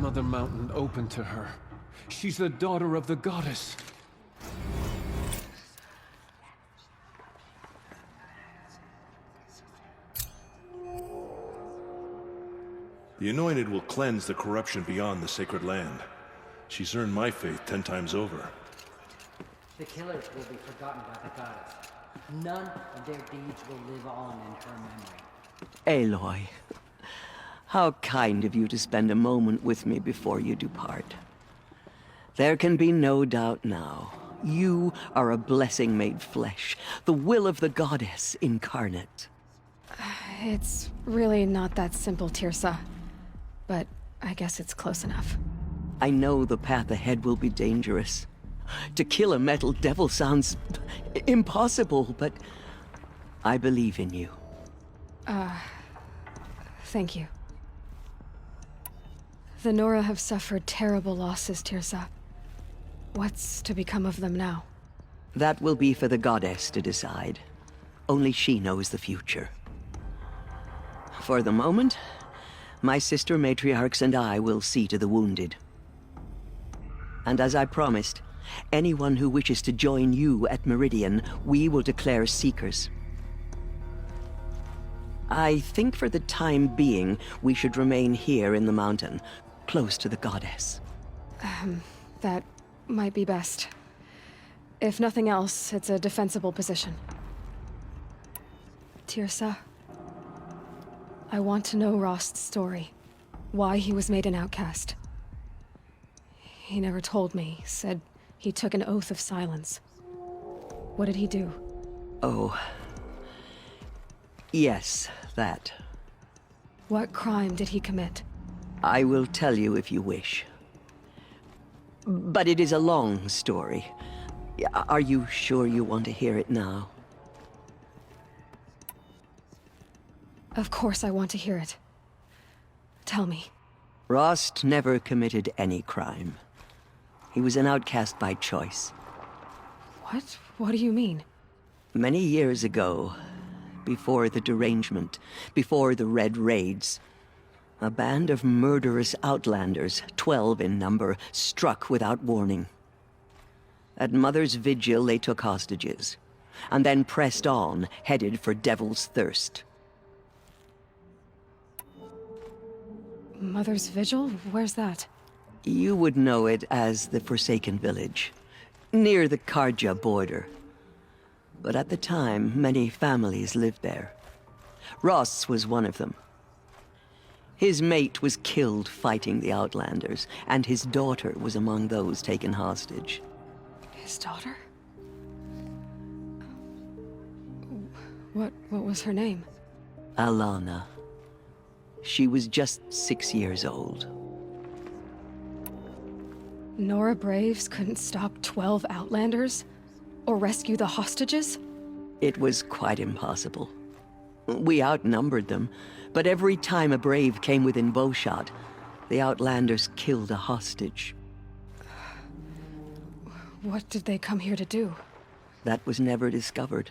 another mountain open to her. She's the daughter of the goddess. The Anointed will cleanse the corruption beyond the sacred land. She's earned my faith 10 times over. The killers will be forgotten by the goddess. None of their deeds will live on in her memory. Aloy, how kind of you to spend a moment with me before you depart. There can be no doubt now. You are a blessing made flesh, the will of the goddess incarnate. It's really not that simple, Tirsa. But I guess it's close enough. I know the path ahead will be dangerous. To kill a metal devil sounds impossible, but I believe in you. Thank you. The Nora have suffered terrible losses, Tirsa. What's to become of them now? That will be for the goddess to decide. Only she knows the future. For the moment, my sister matriarchs and I will see to the wounded. And as I promised, anyone who wishes to join you at Meridian, we will declare seekers. I think for the time being, we should remain here in the mountain, close to the goddess. That might be best. If nothing else, it's a defensible position. Tirsa, I want to know Rost's story. Why he was made an outcast. He never told me, said he took an oath of silence. What did he do? Oh. Yes, that. What crime did he commit? I will tell you if you wish. But it is a long story. Are you sure you want to hear it now? Of course I want to hear it. Tell me. Rost never committed any crime. He was an outcast by choice. What? What do you mean? Many years ago, before the derangement, before the Red Raids, a band of murderous outlanders, 12 in number, struck without warning. At Mother's Vigil, they took hostages, and then pressed on, headed for Devil's Thirst. Mother's Vigil? Where's that? You would know it as the Forsaken Village, near the Karja border. But at the time, many families lived there. Rost's was one of them. His mate was killed fighting the Outlanders, and his daughter was among those taken hostage. His daughter? What was her name? Alana. She was just 6 years old. Nora Braves couldn't stop 12 Outlanders? Or rescue the hostages? It was quite impossible. We outnumbered them, but every time a Brave came within bowshot, the Outlanders killed a hostage. What did they come here to do? That was never discovered.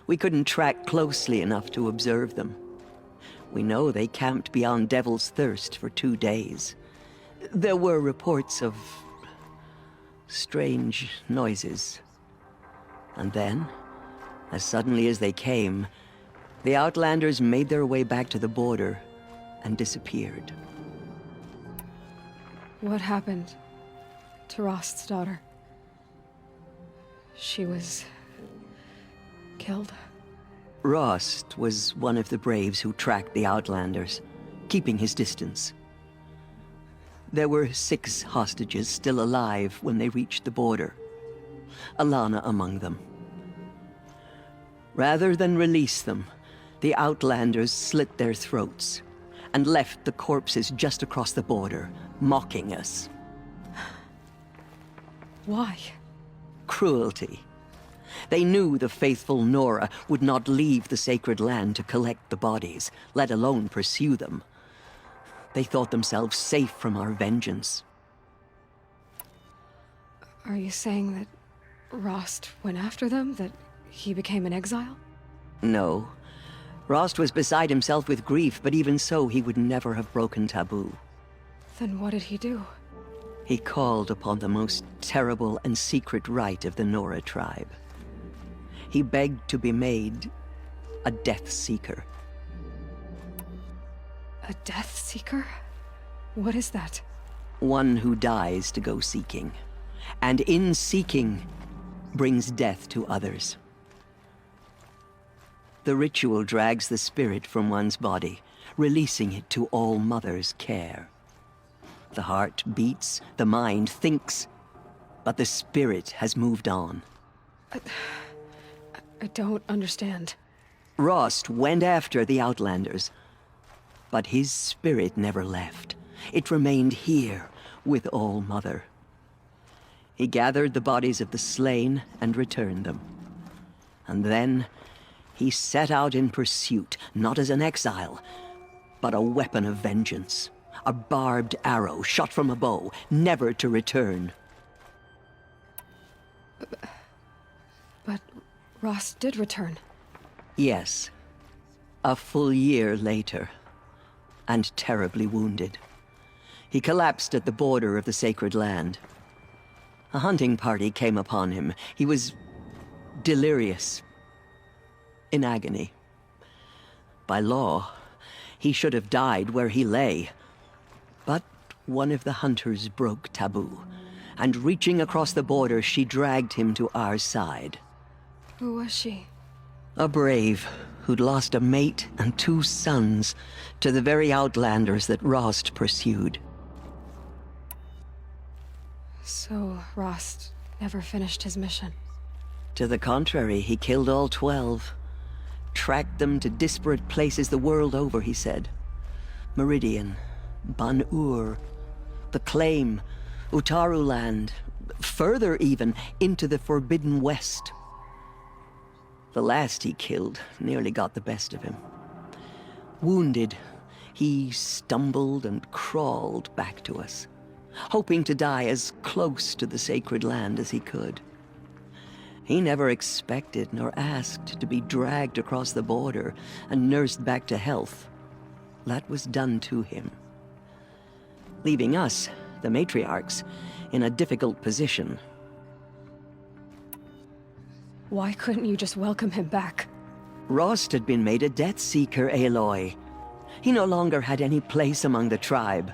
We couldn't track closely enough to observe them. We know they camped beyond Devil's Thirst for 2 days. There were reports of strange noises. And then, as suddenly as they came, the Outlanders made their way back to the border and disappeared. What happened to Rost's daughter? She was killed? Rost was one of the Braves who tracked the Outlanders, keeping his distance. There were 6 hostages still alive when they reached the border. Alana among them. Rather than release them, the Outlanders slit their throats and left the corpses just across the border, mocking us. Why? Cruelty. They knew the faithful Nora would not leave the sacred land to collect the bodies, let alone pursue them. They thought themselves safe from our vengeance. Are you saying that Rost went after them? That he became an exile? No. Rost was beside himself with grief, but even so, he would never have broken taboo. Then what did he do? He called upon the most terrible and secret rite of the Nora tribe. He begged to be made a Death Seeker. A Death Seeker? What is that? One who dies to go seeking, and in seeking, brings death to others. The ritual drags the spirit from one's body, releasing it to All Mother's care. The heart beats, the mind thinks, but the spirit has moved on. I don't understand. Rost went after the Outlanders, but his spirit never left. It remained here with All Mother. He gathered the bodies of the slain and returned them. And then he set out in pursuit, not as an exile, but a weapon of vengeance. A barbed arrow shot from a bow, never to return. But Rost did return. Yes. A full year later. And terribly wounded. He collapsed at the border of the sacred land. A hunting party came upon him. He was delirious. In agony. By law, he should have died where he lay. But one of the hunters broke taboo, and reaching across the border, she dragged him to our side. Who was she? A brave who'd lost a mate and 2 sons to the very Outlanders that Rost pursued. So Rost never finished his mission. To the contrary, he killed all 12. Tracked them to disparate places the world over, he said. Meridian, Ban-Ur, the Claim, Utaru Land, further even, into the Forbidden West. The last he killed nearly got the best of him. Wounded, he stumbled and crawled back to us, hoping to die as close to the sacred land as he could. He never expected nor asked to be dragged across the border and nursed back to health. That was done to him, leaving us, the matriarchs, in a difficult position. Why couldn't you just welcome him back? Rost had been made a Death Seeker, Aloy. He no longer had any place among the tribe.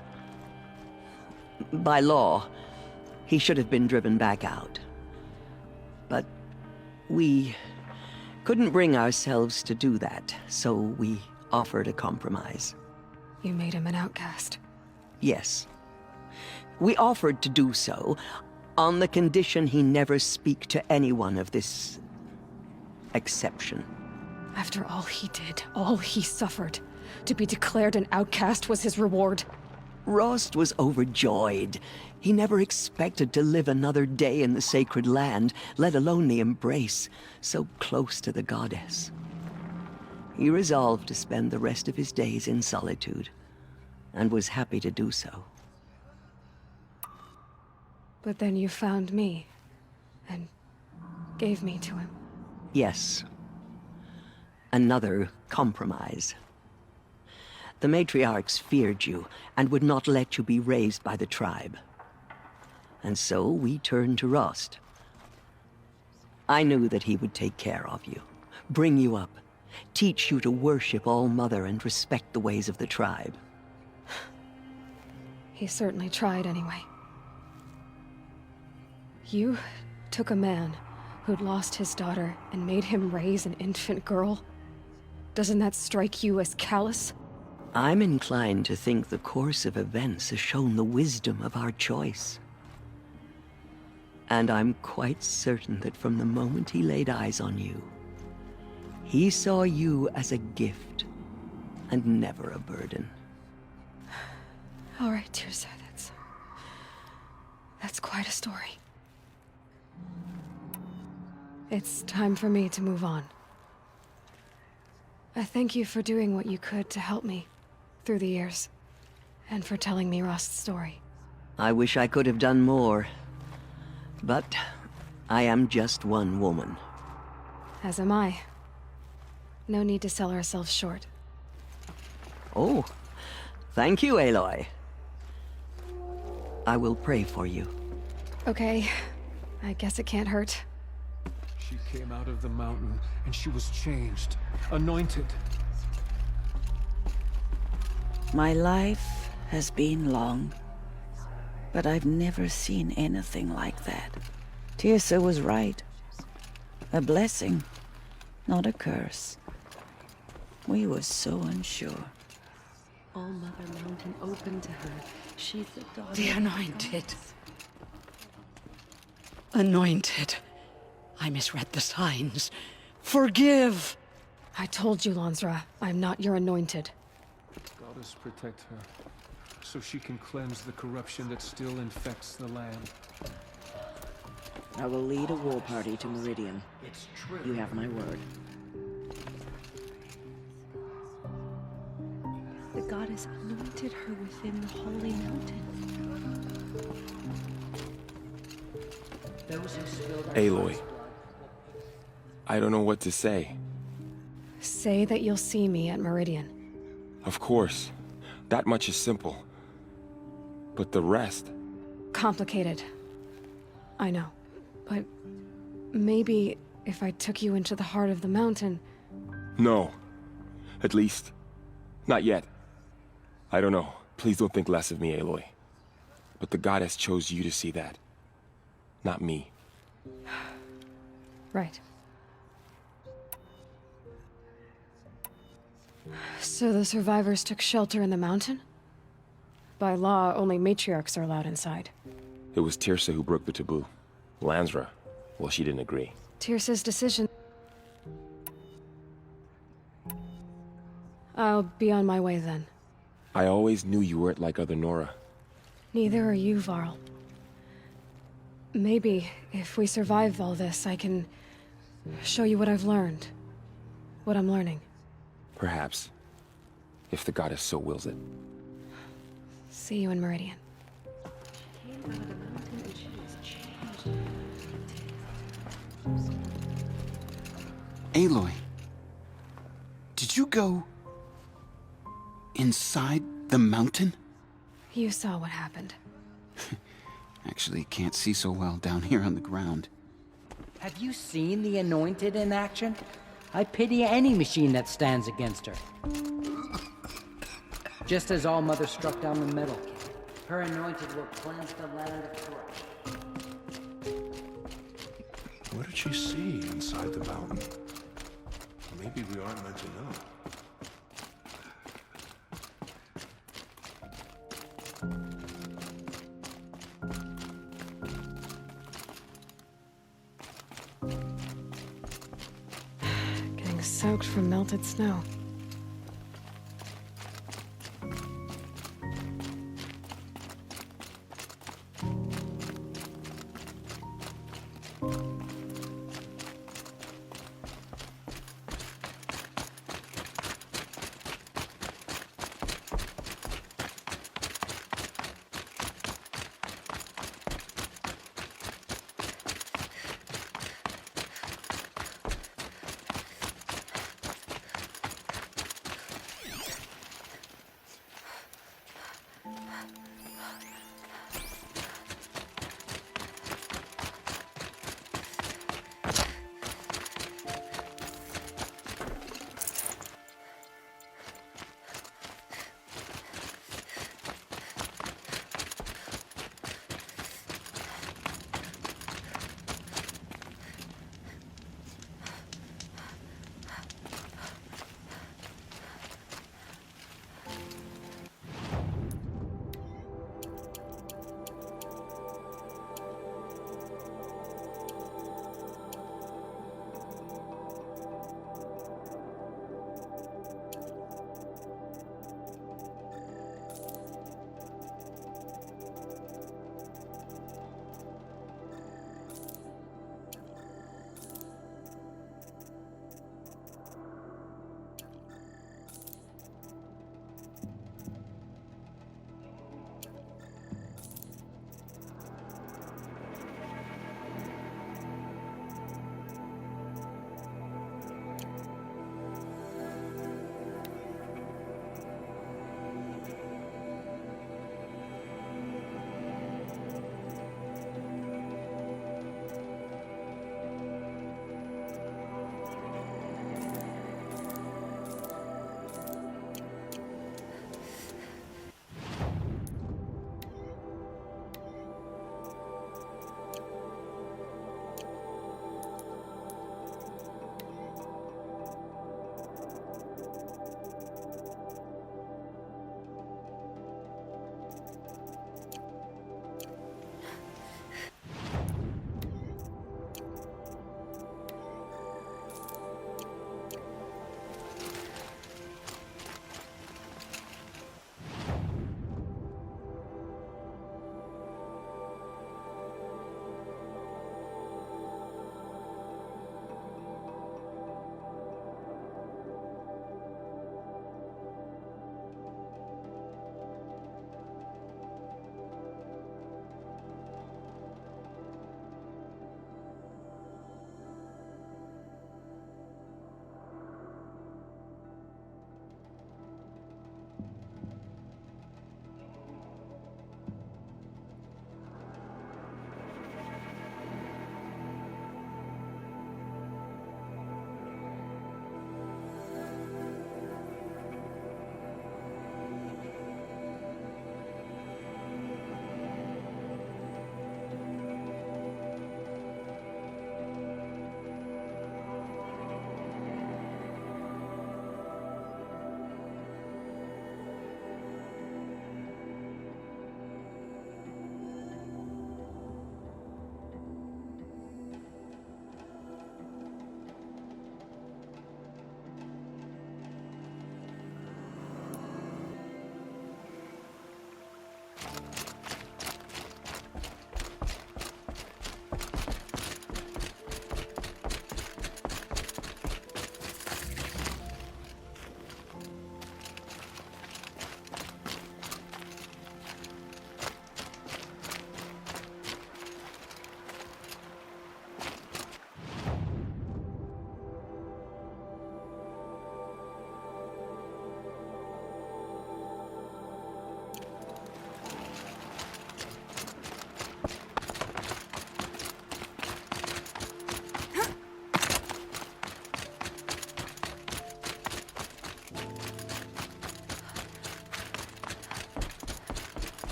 By law, he should have been driven back out. But we couldn't bring ourselves to do that, so we offered a compromise. You made him an outcast. Yes. We offered to do so on the condition he never speak to anyone of this exception. After all he did, all he suffered, to be declared an outcast was his reward. Rost was overjoyed. He never expected to live another day in the sacred land, let alone the embrace, so close to the goddess. He resolved to spend the rest of his days in solitude, and was happy to do so. But then you found me, and gave me to him. Yes. Another compromise. The matriarchs feared you, and would not let you be raised by the tribe. And so we turned to Rost. I knew that he would take care of you, bring you up, teach you to worship All Mother and respect the ways of the tribe. He certainly tried anyway. You took a man who'd lost his daughter and made him raise an infant girl? Doesn't that strike you as callous? I'm inclined to think the course of events has shown the wisdom of our choice. And I'm quite certain that from the moment he laid eyes on you, he saw you as a gift and never a burden. All right, dear sir, that's quite a story. It's time for me to move on. I thank you for doing what you could to help me through the years, and for telling me Rost's story. I wish I could have done more, but I am just one woman. As am I. No need to sell ourselves short. Oh, thank you, Aloy. I will pray for you. Okay. I guess it can't hurt. She came out of the mountain, and she was changed, anointed. My life has been long, but I've never seen anything like that. Tirsa was right. A blessing, not a curse. We were so unsure. All Mother Mountain open to her. She's the daughter. The anointed. Anointed. I misread the signs. Forgive! I told you, Lansra, I'm not your anointed. Goddess, protect her, so she can cleanse the corruption that still infects the land. I will lead a war party to Meridian. It's true. You have my word. The goddess anointed her within the holy mountain. Those who spilled our Aloy. blood. I don't know what to say. Say that you'll see me at Meridian. Of course. That much is simple. But the rest... Complicated. I know. But maybe if I took you into the heart of the mountain... No. At least, not yet. I don't know. Please don't think less of me, Aloy. But the goddess chose you to see that. Not me. Right. So the survivors took shelter in the mountain? By law, only matriarchs are allowed inside. It was Tirsa who broke the taboo. Lansra, well, she didn't agree. Tirsa's decision. I'll be on my way then. I always knew you weren't like other Nora. Neither are you, Varl. Maybe, if we survive all this, I can show you what I've learned. What I'm learning. Perhaps. If the goddess so wills it. See you in Meridian. Aloy, did you go inside the mountain? You saw what happened. Actually, can't see so well down here on the ground. Have you seen the Anointed in action? I pity any machine that stands against her. Just as All Mother struck down the Metal King, her Anointed will cleanse the land of corruption. What did she see inside the mountain? Maybe we aren't meant to know. Getting soaked from melted snow.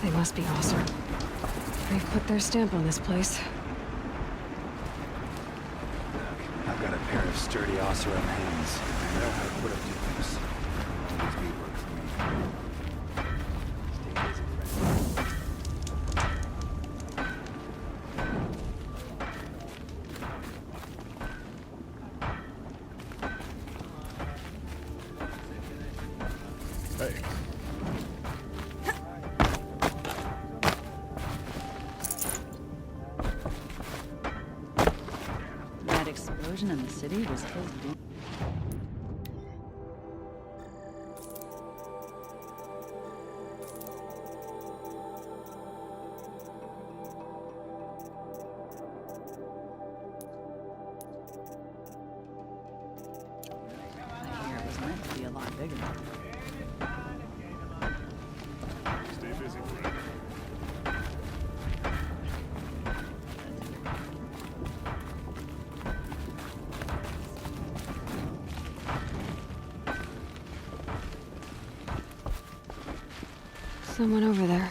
They must be Ossur. They've put their stamp on this place. Look, I've got a pair of sturdy Ossur hands. I know how to put up to things. Please be work for me. Stay busy, friend. Hey. That explosion in the city was killed. I hear it was meant to be a lot bigger. Stay busy, friend. Someone over there.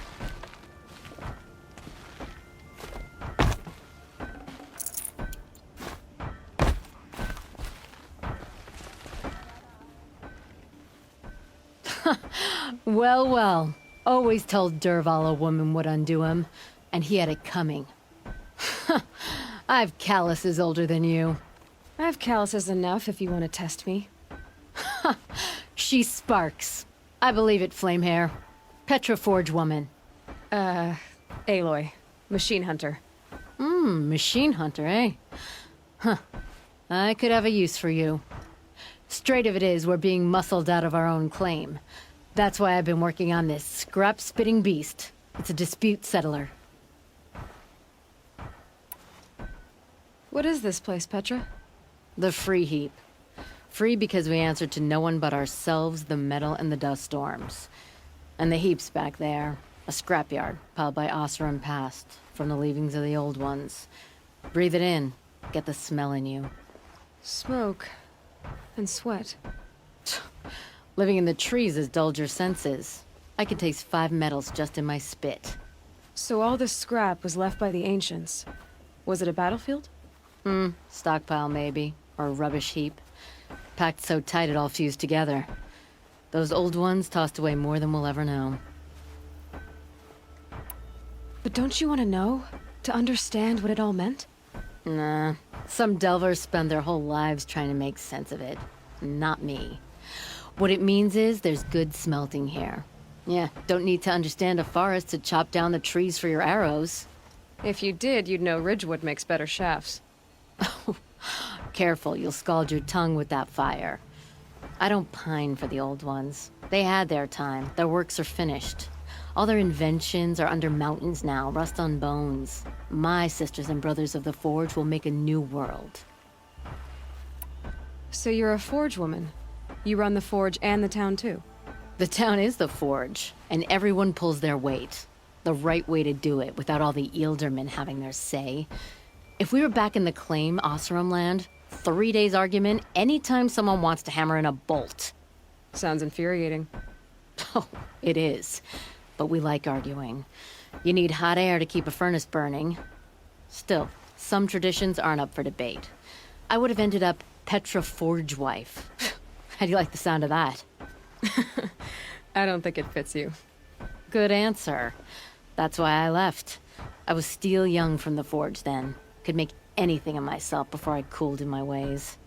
Well, well. Always told Derval a woman would undo him, and he had it coming. I've calluses older than you. I have calluses enough if you want to test me. She sparks. I believe it, Flamehair. Petra Forge woman. Aloy. Machine hunter. Machine hunter, eh? Huh. I could have a use for you. Straight of it is, we're being muscled out of our own claim. That's why I've been working on this scrap-spitting beast. It's a dispute settler. What is this place, Petra? The Free Heap. Free because we answer to no one but ourselves, the metal, and the dust storms. And the Heap's back there. A scrapyard, piled by Oseram past, from the leavings of the old ones. Breathe it in. Get the smell in you. Smoke. And sweat. Living in the trees has dulled your senses. I can taste 5 metals just in my spit. So all this scrap was left by the ancients. Was it a battlefield? Stockpile maybe, or a rubbish heap. Packed so tight it all fused together. Those old ones tossed away more than we'll ever know. But don't you want to know? To understand what it all meant? Nah. Some delvers spend their whole lives trying to make sense of it. Not me. What it means is there's good smelting here. Yeah, don't need to understand a forest to chop down the trees for your arrows. If you did, you'd know Ridgewood makes better shafts. Careful, you'll scald your tongue with that fire. I don't pine for the old ones. They had their time. Their works are finished. All their inventions are under mountains now, rust on bones. My sisters and brothers of the Forge will make a new world. So you're a Forge woman? You run the Forge and the town too? The town is the Forge, and everyone pulls their weight. The right way to do it, without all the Ealdermen having their say. If we were back in the claim, Oseram land, 3 days argument anytime someone wants to hammer in a bolt. Sounds infuriating. Oh, it is. But we like arguing. You need hot air to keep a furnace burning. Still, some traditions aren't up for debate. I would have ended up Petra Forge wife. How do you like the sound of that? I don't think it fits you. Good answer. That's why I left. I was steel young from the Forge then. Could make anything of myself before I cooled in my ways.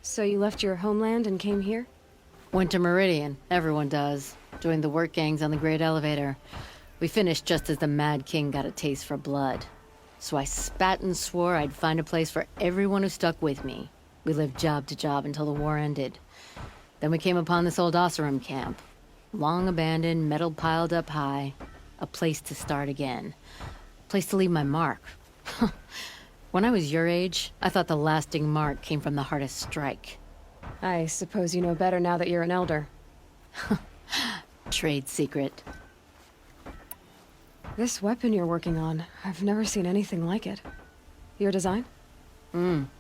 So you left your homeland and came here? Went to Meridian. Everyone does. Joined the work gangs on the Great Elevator. We finished just as the Mad King got a taste for blood. So I spat and swore I'd find a place for everyone who stuck with me. We lived job to job until the war ended. Then we came upon this old Oseram camp. Long abandoned, metal piled up high. A place to start again. A place to leave my mark. When I was your age, I thought the lasting mark came from the hardest strike. I suppose you know better now that you're an elder. Trade secret. This weapon you're working on, I've never seen anything like it. Your design?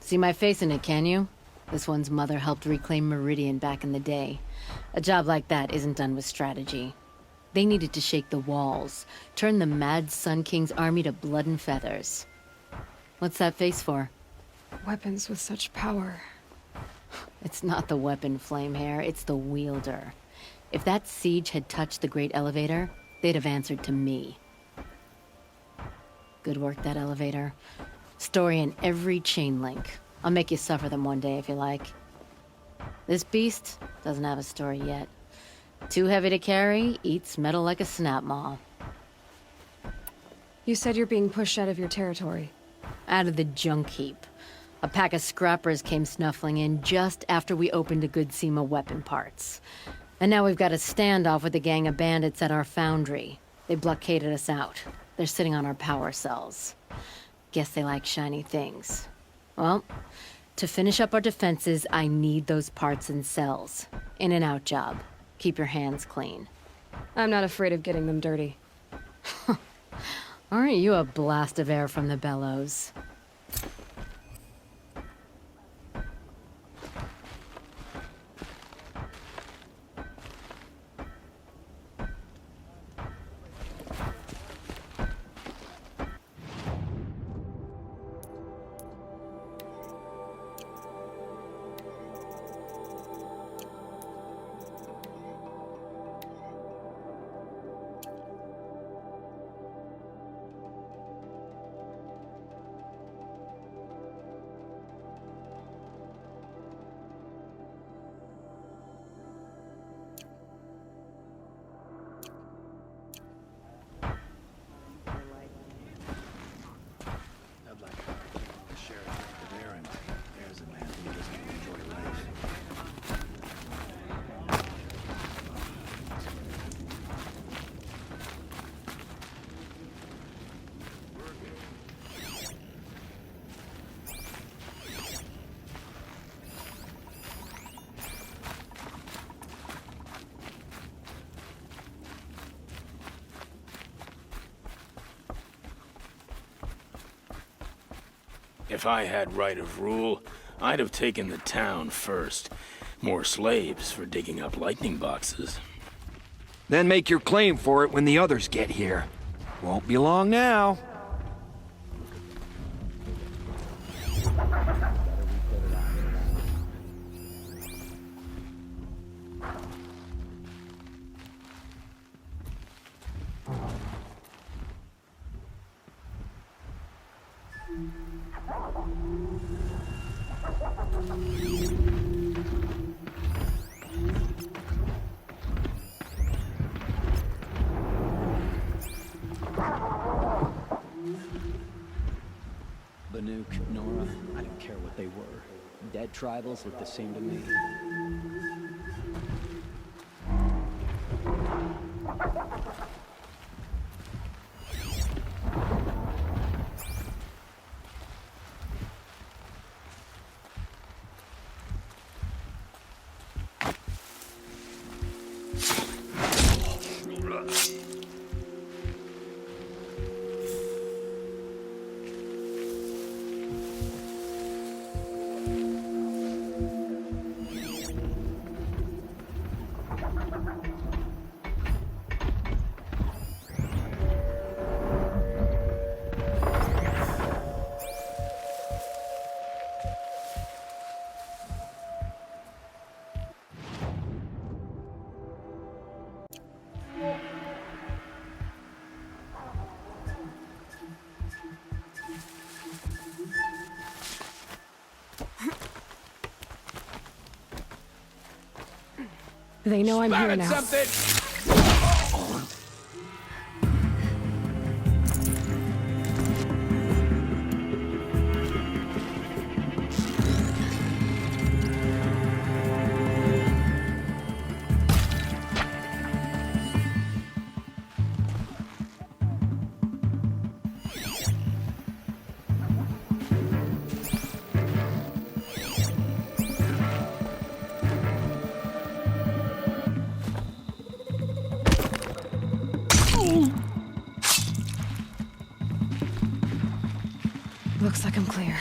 See my face in it, can you? This one's mother helped reclaim Meridian back in the day. A job like that isn't done with strategy. They needed to shake the walls, turn the Mad Sun King's army to blood and feathers. What's that face for? Weapons with such power. It's not the weapon, Flamehair, it's the wielder. If that siege had touched the Great Elevator, they'd have answered to me. Good work, that elevator. Story in every chain link. I'll make you suffer them one day if you like. This beast doesn't have a story yet. Too heavy to carry, eats metal like a snap maw. You said you're being pushed out of your territory. Out of the junk heap. A pack of scrappers came snuffling in just after we opened a good seam of weapon parts. And now we've got a standoff with a gang of bandits at our foundry. They blockaded us out. They're sitting on our power cells. Guess they like shiny things. Well, to finish up our defenses, I need those parts and cells. In and out job. Keep your hands clean. I'm not afraid of getting them dirty. Aren't you a blast of air from the bellows? If I had right of rule, I'd have taken the town first. More slaves for digging up lightning boxes. Then make your claim for it when the others get here. Won't be long now. Banuk, Nora, I don't care what they were. Dead tribals look the same to me. They know I'm here now. Looks like I'm clear.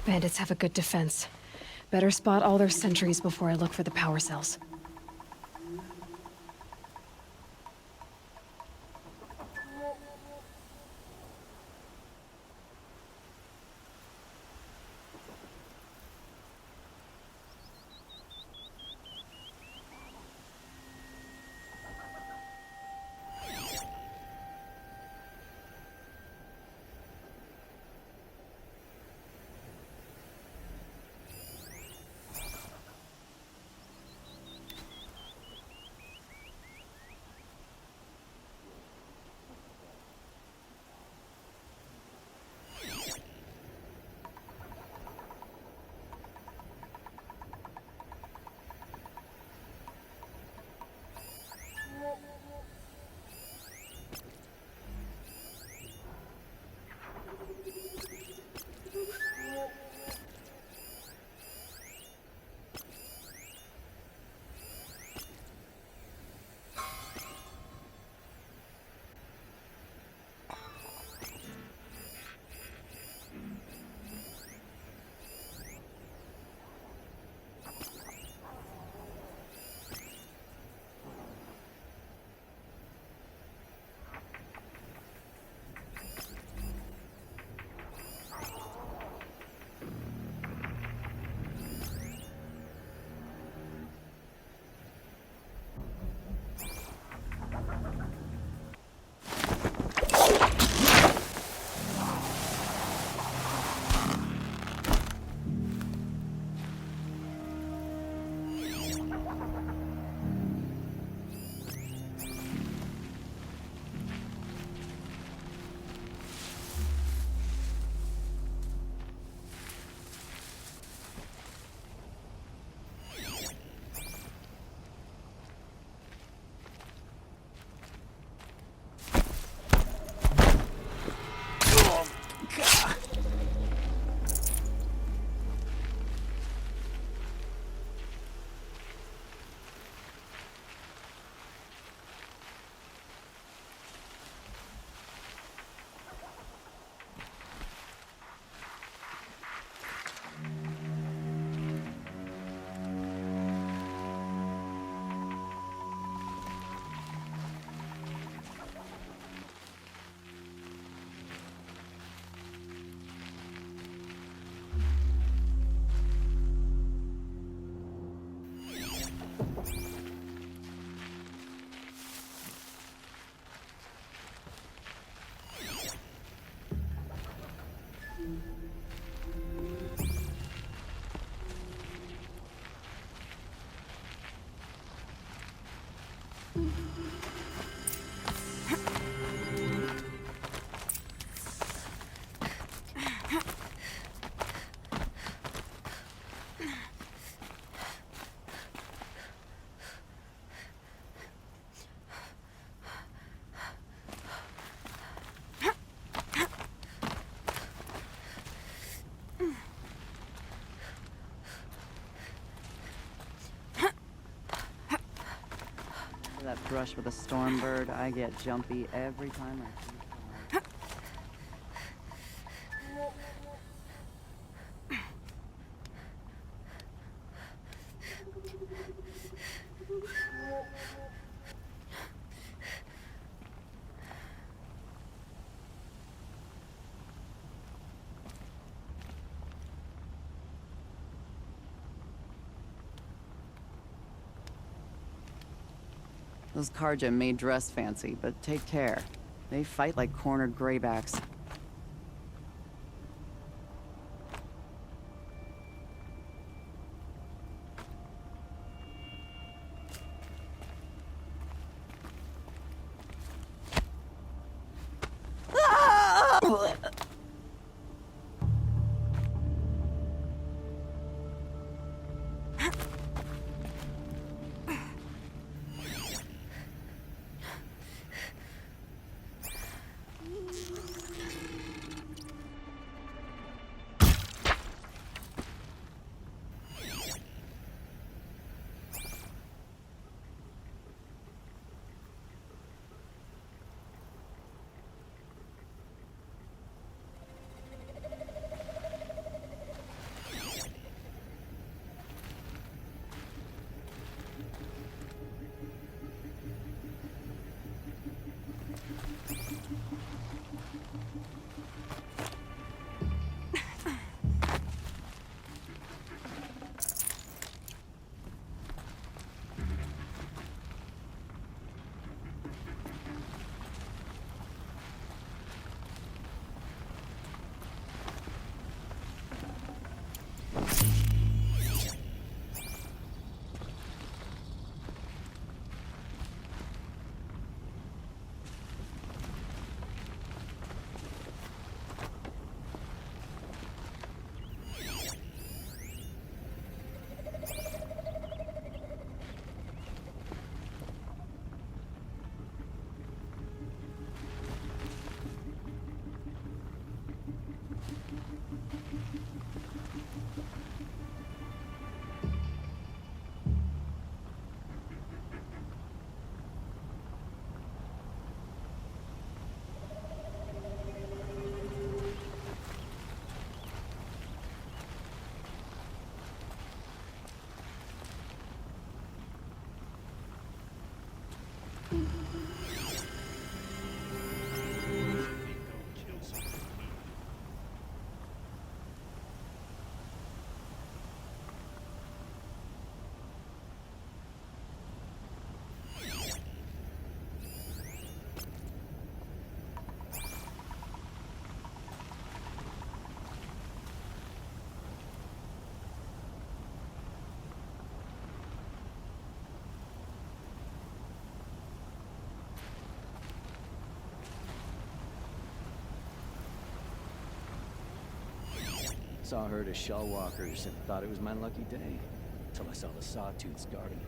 Bandits have a good defense. Better spot all their sentries before I look for the power cells. That brush with a storm bird, I get jumpy every time I see it. Those Karja may dress fancy, but take care. They fight like cornered graybacks. Saw her to shell walkers and thought it was my lucky day. Till I saw the sawtooths guarding her.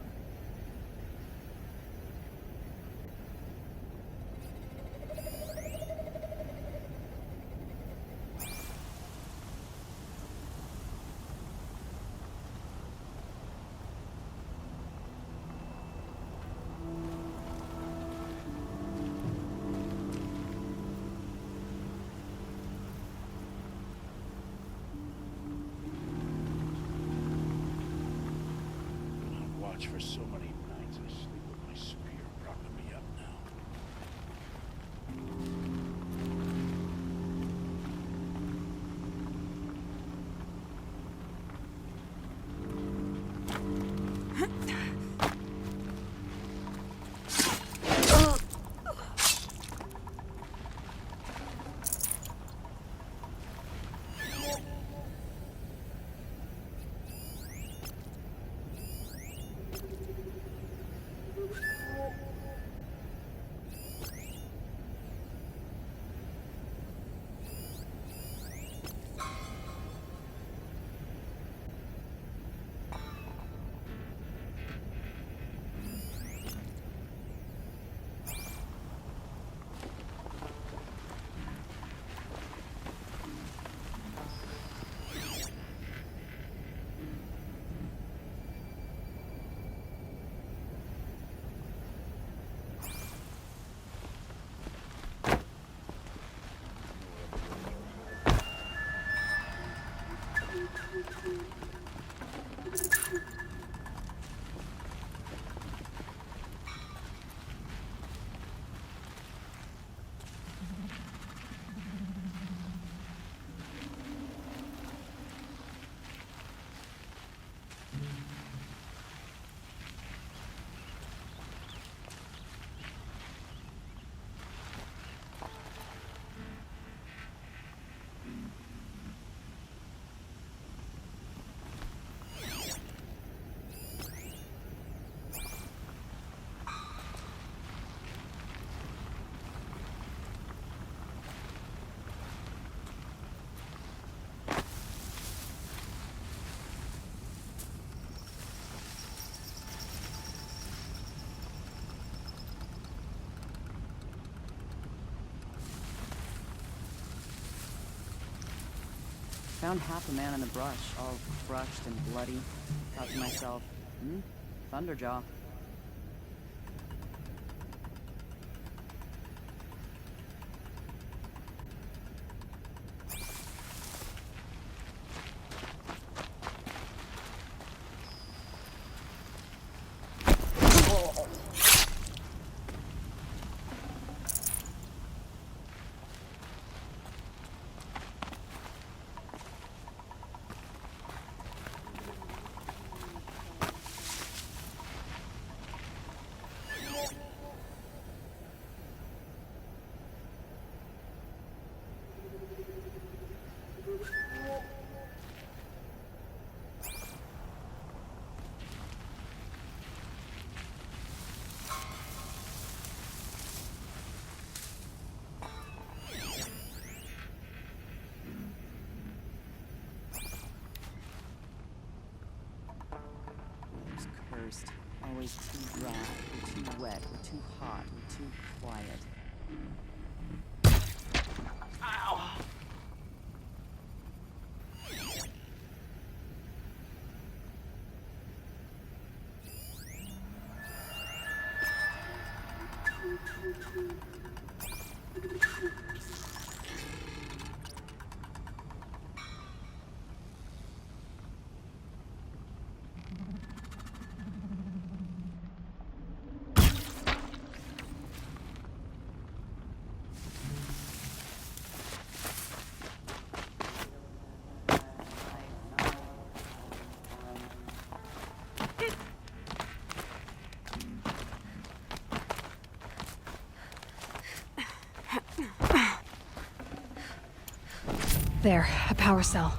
For so many nights, I sleep with my spear propping me up now. Found half a man in the brush, all crushed and bloody. Thought to myself, Thunderjaw. Cursed. Always too dry, or too wet, or too hot, or too quiet. Ow! There, a power cell.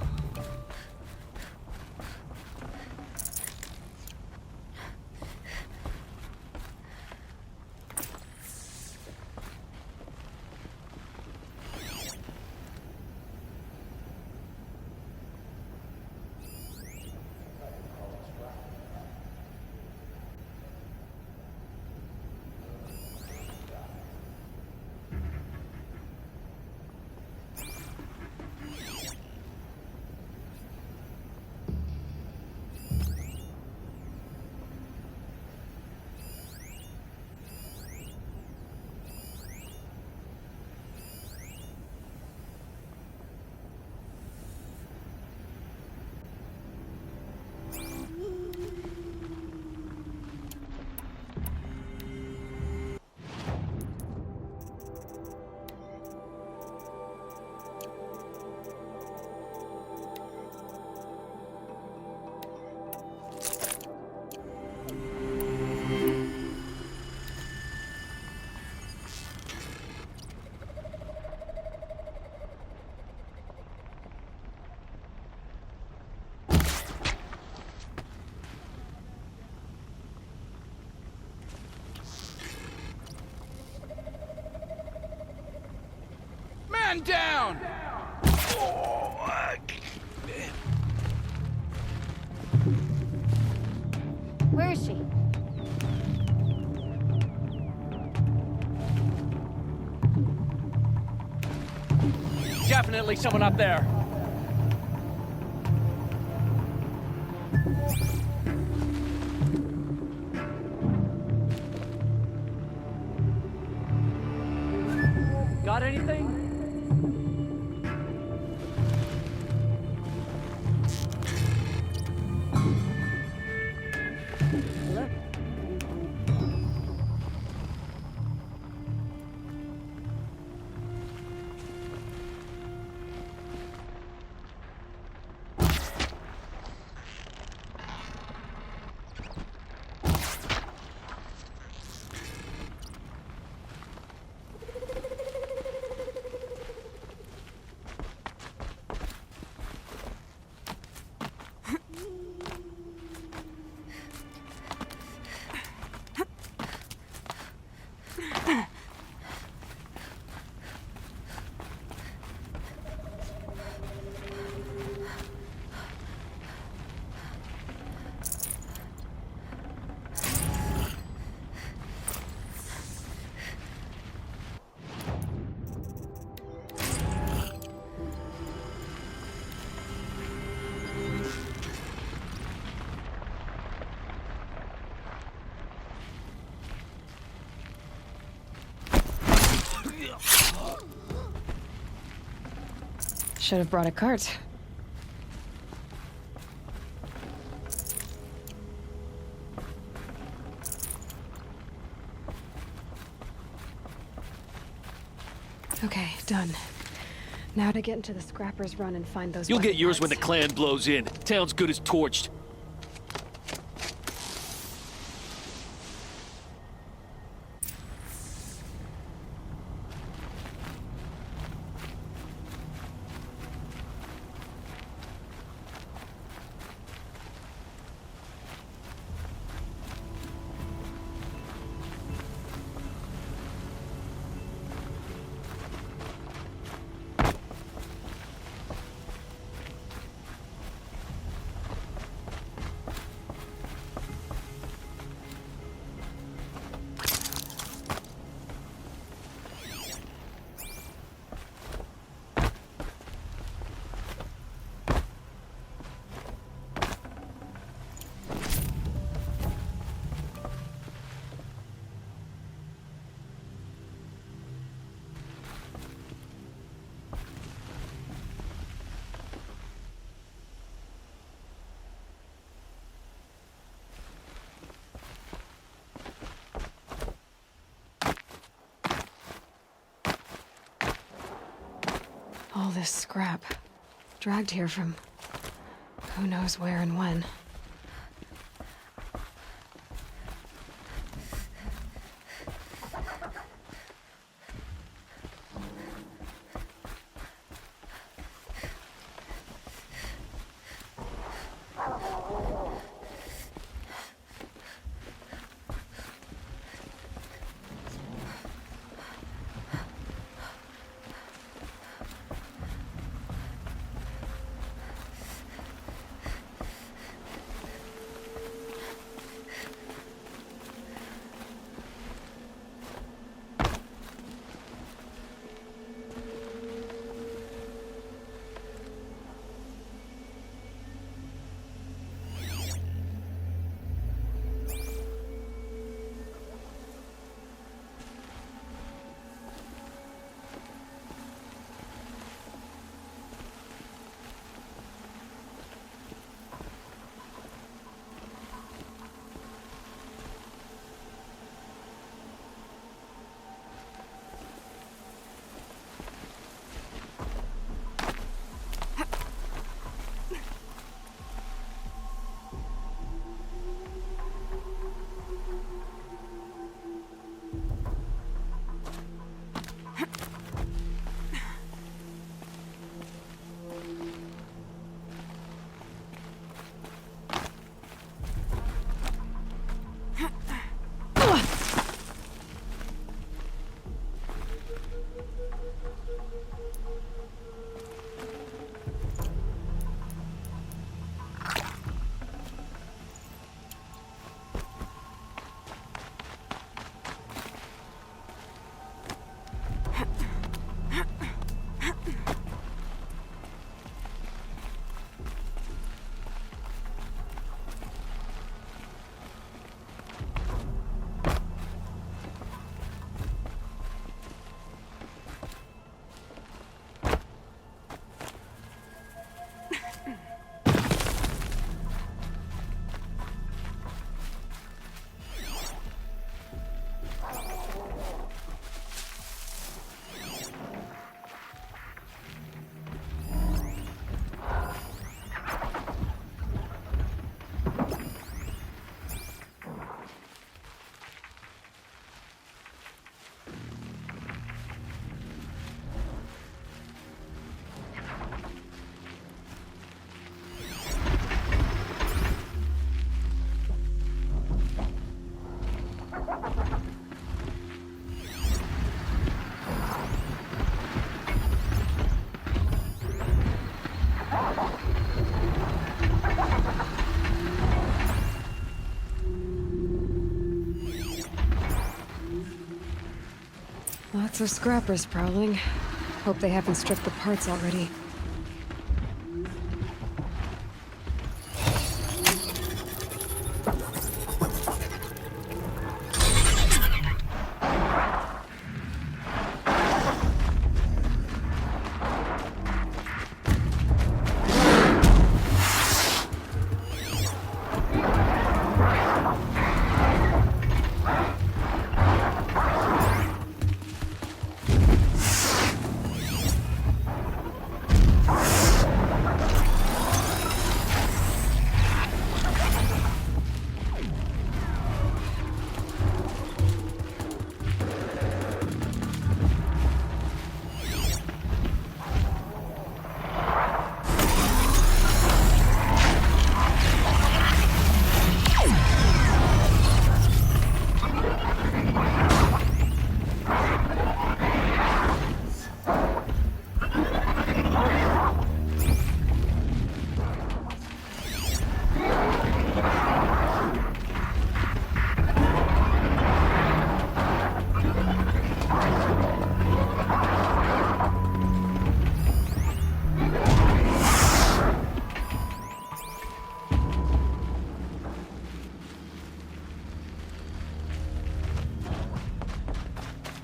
Man down! Where is she? Definitely someone up there. Got anything? Should have brought a cart. Okay, done. Now to get into the Scrapper's Run and find those. You'll get weapon yours when the parts. clan blows in. Town's good as torched. All this scrap. Dragged here from who knows where and when. Lots of scrappers prowling. Hope they haven't stripped the parts already.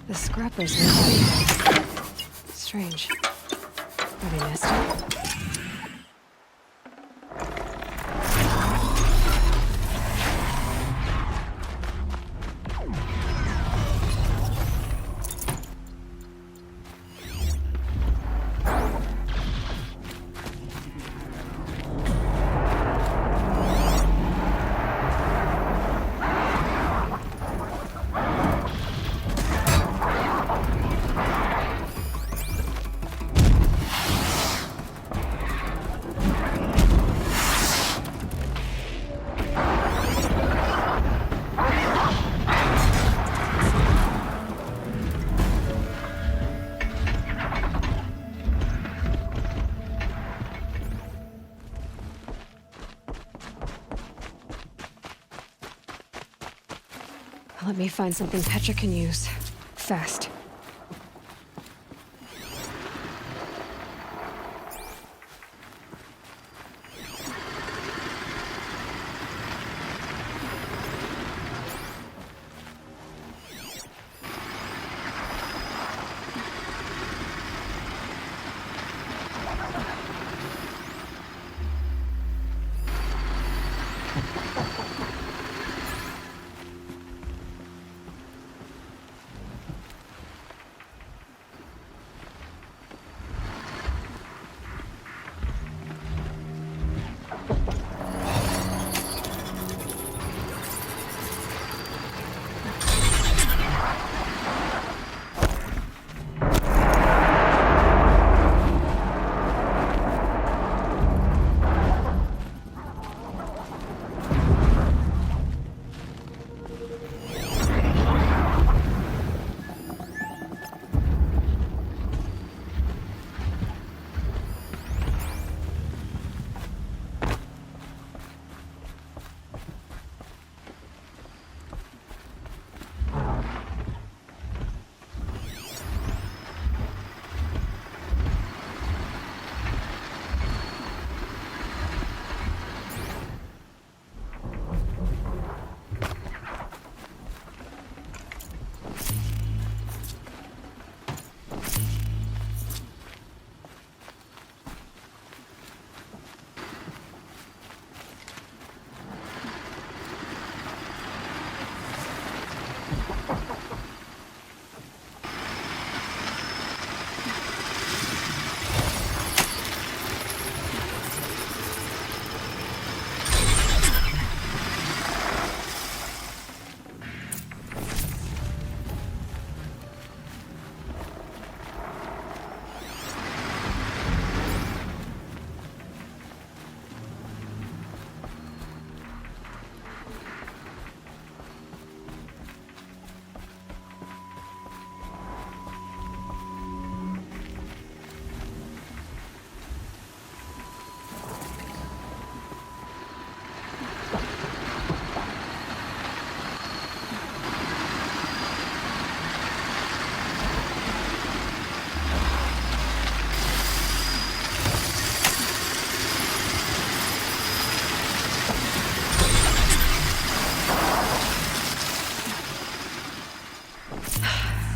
The scrappers nearby. Strange. Are they nesting? Let me find something Petra can use. Fast.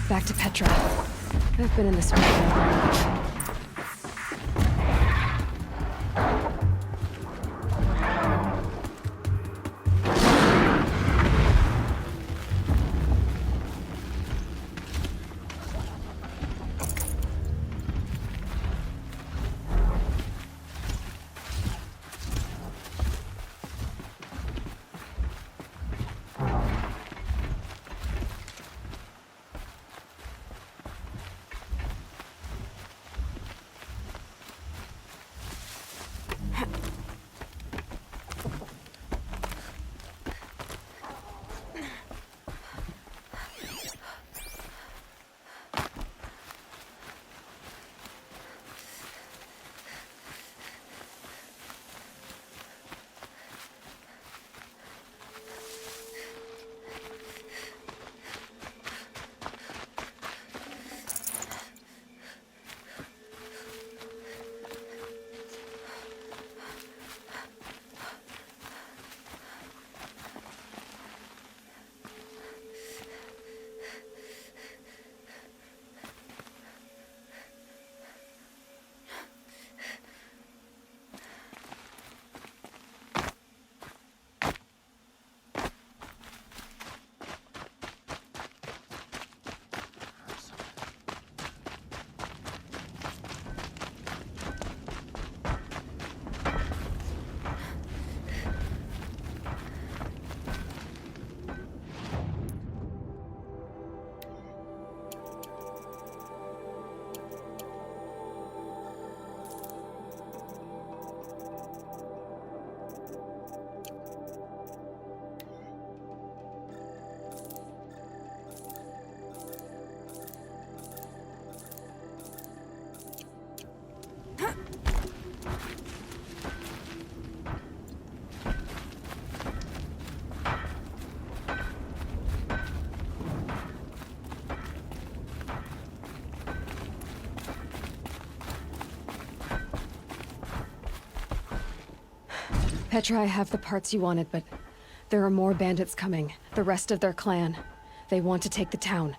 Back to Petra. I've been in this one. Petra, I have the parts you wanted, but there are more bandits coming. The rest of their clan. They want to take the town.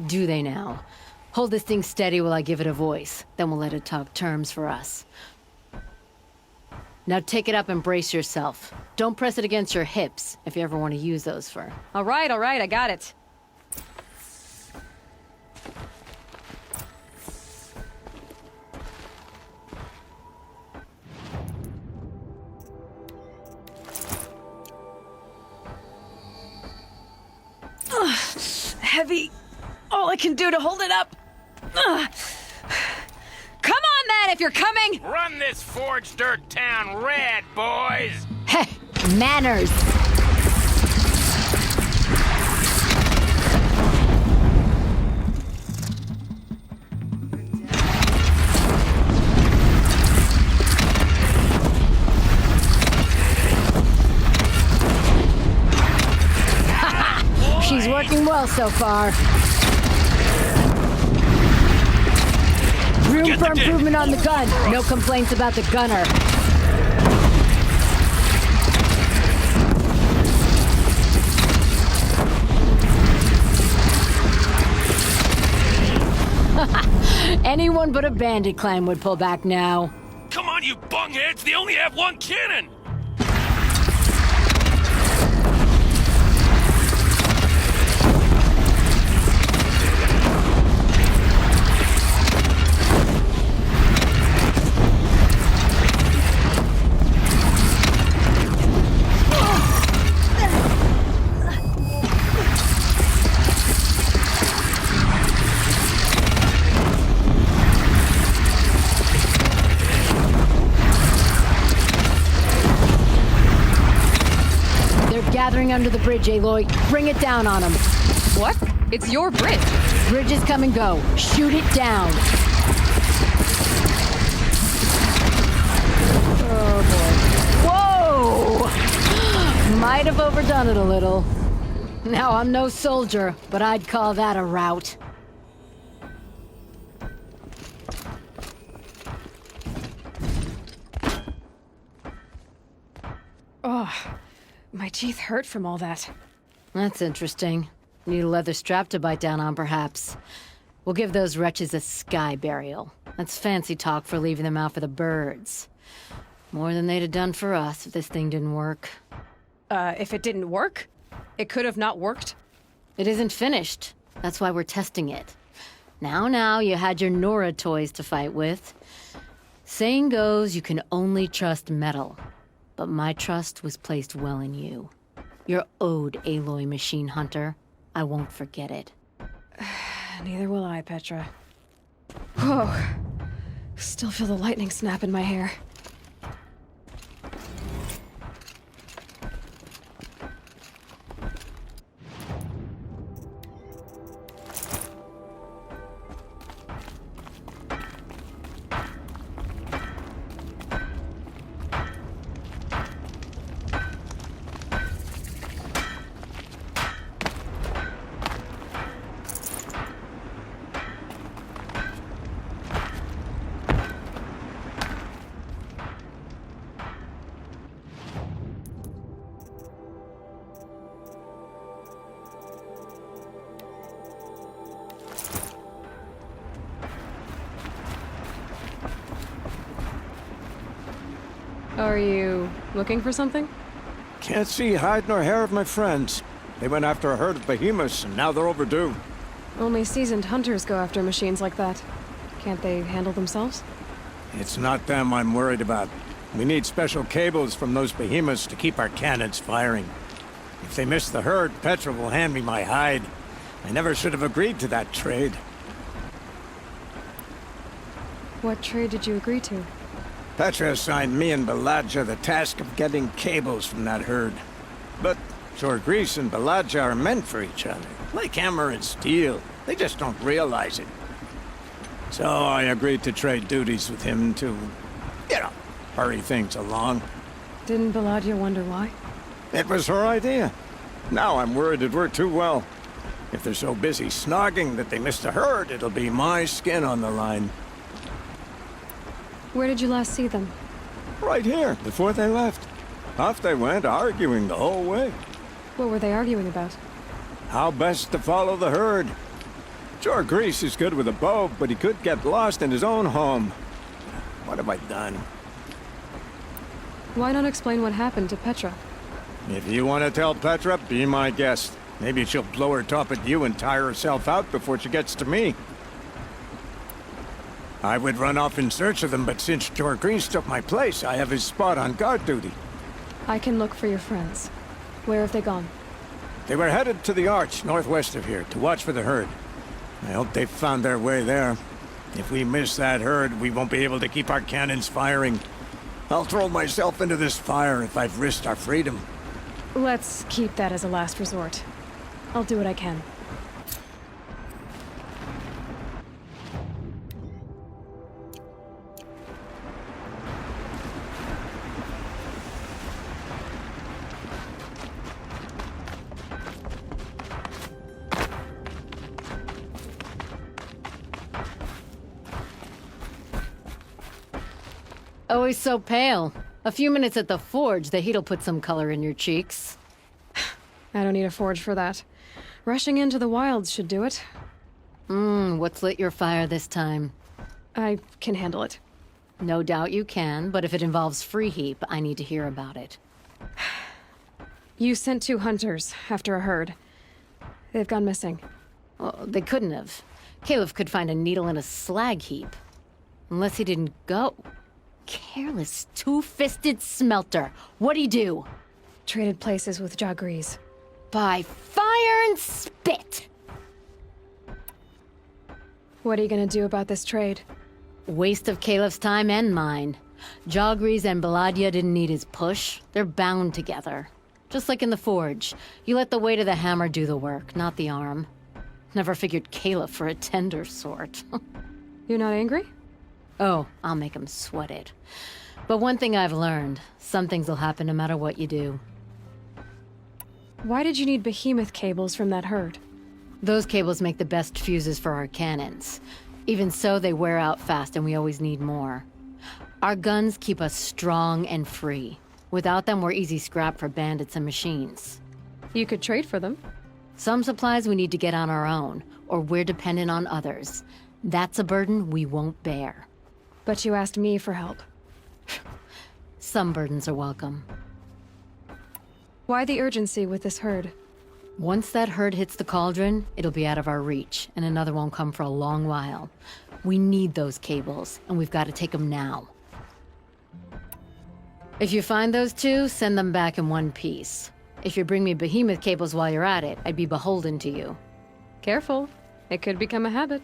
Do they now? Hold this thing steady while I give it a voice. Then we'll let it talk terms for us. Now take it up and brace yourself. Don't press it against your hips if you ever want to use those for... All right, I got it. Heavy. All I can do to hold it up. Come on, then, if you're coming! Run this forged dirt town red, boys! Heh, manners! She's working well so far. Room for improvement on the gun. No complaints about the gunner. Anyone but a bandit clan would pull back now. Come on, you bungheads! They only have one cannon! Gathering under the bridge, Aloy. Bring it down on them. What? It's your bridge. Bridges come and go. Shoot it down. Oh, boy. Whoa! Might have overdone it a little. Now, I'm no soldier, but I'd call that a rout. Oh. My teeth hurt from all that. That's interesting. Need a leather strap to bite down on, perhaps. We'll give those wretches a sky burial. That's fancy talk for leaving them out for the birds. More than they'd have done for us if this thing didn't work. If it didn't work? It could have not worked? It isn't finished. That's why we're testing it. Now, you had your Nora toys to fight with. Saying goes, you can only trust metal. But my trust was placed well in you. You're owed, Aloy Machine Hunter. I won't forget it. Neither will I, Petra. Whoa. Still feel the lightning snap in my hair. Are you looking for something? Can't see hide nor hair of my friends. They went after a herd of behemoths, and now they're overdue. Only seasoned hunters go after machines like that. Can't they handle themselves? It's not them I'm worried about. We need special cables from those behemoths to keep our cannons firing. If they miss the herd, Petra will hand me my hide. I never should have agreed to that trade. What trade did you agree to? Petra assigned me and Baladja the task of getting cables from that herd. But Sorgrees and Baladja are meant for each other, like hammer and steel. They just don't realize it. So I agreed to trade duties with him to, hurry things along. Didn't Baladja wonder why? It was her idea. Now I'm worried it worked too well. If they're so busy snogging that they missed the herd, it'll be my skin on the line. Where did you last see them? Right here, before they left. Off they went, arguing the whole way. What were they arguing about? How best to follow the herd. Sure, Grease is good with a bow, but he could get lost in his own home. What have I done? Why not explain what happened to Petra? If you want to tell Petra, be my guest. Maybe she'll blow her top at you and tire herself out before she gets to me. I would run off in search of them, but since George Grease took my place, I have his spot on guard duty. I can look for your friends. Where have they gone? They were headed to the Arch, northwest of here, to watch for the herd. I hope they found their way there. If we miss that herd, we won't be able to keep our cannons firing. I'll throw myself into this fire if I've risked our freedom. Let's keep that as a last resort. I'll do what I can. Always so pale. A few minutes at the forge, the heat'll put some color in your cheeks. I don't need a forge for that. Rushing into the wilds should do it. What's lit your fire this time? I can handle it. No doubt you can, but if it involves free Heap, I need to hear about it. You sent 2 hunters after a herd. They've gone missing. Well, they couldn't have. Caleb could find a needle in a slag heap. Unless he didn't go. Careless, two-fisted smelter. What'd he do? Traded places with Jagrees. By fire and spit! What are you gonna do about this trade? Waste of Caleb's time and mine. Jagrees and Baladia didn't need his push. They're bound together. Just like in the forge. You let the weight of the hammer do the work, not the arm. Never figured Caleb for a tender sort. You're not angry? Oh, I'll make him sweat it. But one thing I've learned, some things will happen no matter what you do. Why did you need behemoth cables from that herd? Those cables make the best fuses for our cannons. Even so, they wear out fast and we always need more. Our guns keep us strong and free. Without them, we're easy scrap for bandits and machines. You could trade for them. Some supplies we need to get on our own, or we're dependent on others. That's a burden we won't bear. But you asked me for help. Some burdens are welcome. Why the urgency with this herd? Once that herd hits the cauldron, it'll be out of our reach, and another won't come for a long while. We need those cables, and we've got to take them now. If you find those 2, send them back in one piece. If you bring me behemoth cables while you're at it, I'd be beholden to you. Careful. It could become a habit.